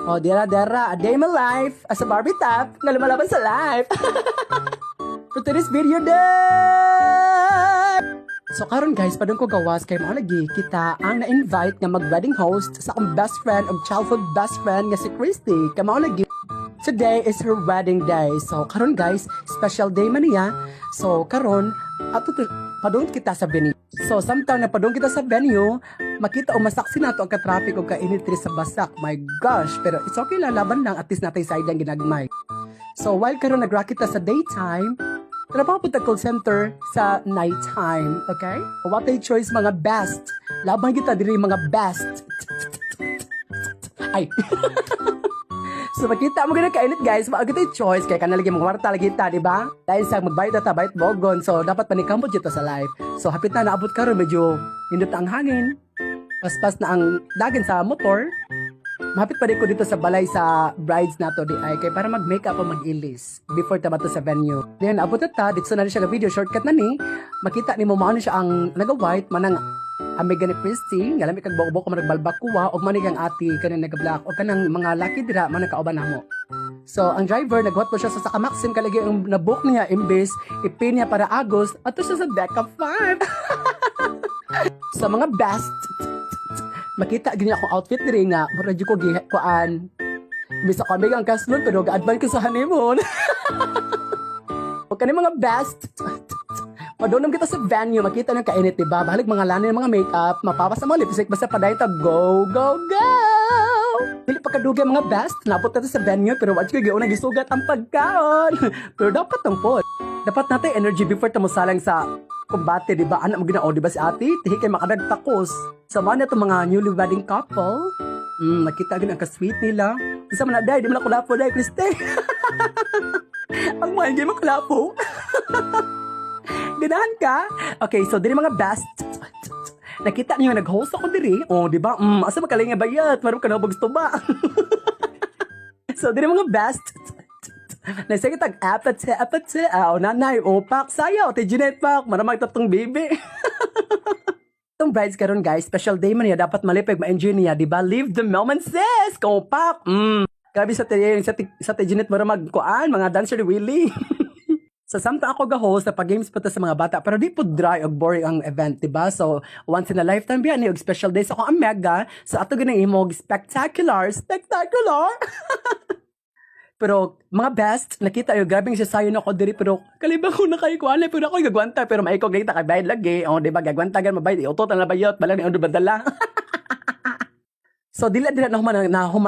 O, dera, a day in my life as a Barbie top na lumalaban sa life. For today's video day! So karon guys, padung ko gawas kay mo lagi kita ang na-invite nga mag-wedding host sa akong best friend of childhood best friend nga si Christy. Kamo lagi. Today is her wedding day. So karon guys, special day man niya. So karon ato padung kita sa venue. So samtang na padung kita sa venue, makita o masaksi nato ang ka-traffic o ka-initri sa basak. My gosh, pero it's okay lang, laban lang, at least natin side ang ginagmay. So while karon nagra kita sa daytime, trabaho po call center sa nighttime, okay? What a choice mga best. Laban kita diri mga best. Ay. So makita mo gina kainit guys, mga kita choice kaya kanalagi mga kwarta lagi ta, di ba? Dahil sa magbayad ta bayad bogon, so dapat panikambot dito sa live. So hapit na naabot karon medyo hindot ang hangin. Paspas na ang dagan sa motor. Mahapit pa rin ko dito sa balay sa brides nato di ay kay para mag-makeup o mag-ilis before ta to sa venue. Then abot ta dito na siya ga video shortcut na ni. Makita ni mo maano siya ang naga-white manang amiga ni Christy, nga lami kag boko man nagbalbak kuwa og man kang ati kanang naga-black o kanang mga lucky dira man nakauban namo. So ang driver nagwat po siya sa Saka Maxim kalagi ang nabook niya imbes ipin niya para August ato siya sa deck of 5. Sa mga best makita gini akong outfit diri nga radyo ko kuan bisa kami ang kasnon pero ga-advance ko sa honeymoon. O kani mga best padunong kita sa venue makita ng kainit diba bahalag mga lani ng mga makeup mapapas sa mga lipstick basta paday ta go go go dili pa kadugay mga best napot ka sa venue pero wag ko gyud na gisugat ang pagkaon. Pero dapat ang pod dapat natin energy before ta mosalang sa kumbate, di ba? Anak mo ginao, di ba si ate? Tihi kay makadagtakos. Sama na itong mga newly wedding couple. Nakita gin ang ka-sweet nila. Isa man na, day, di mo na kulapo, day, Christy. Ang mahal, di mo kulapo. Ganahan ka? Okay, so diri mga best. Nakita niyo nag-host ako diri. Oh, di ba? Asa magaling nga bayat? Maram ka na gusto ba? So diri mga best. Naisay kitag apate, nanay, opak, sayaw, te Jeanette pak, maramag tatong bibi. Itong brides karon guys, special day man niya, dapat malipig, ma-enjoy niya, di ba? Live the moment, sis! Kopak! Grabe sa te Jeanette, maramag kuan, mga dancer ni Willie. So, samtang ako ga-host, napag-games pa to sa mga bata, pero di po dry o boring ang event, di ba? So, once in a lifetime biyan, yung special days ako ang mega, so ato ganang imog spectacular! Pero mga best, nakita yung grabing siya sayo na ako diri pero kalibang ko na kayo kuanay pero ako gagwanta pero maikaw gayta kay bayad lagi. O di ba gagwanta gan mabayad utot na bayot balang ni undo badala. So dila na human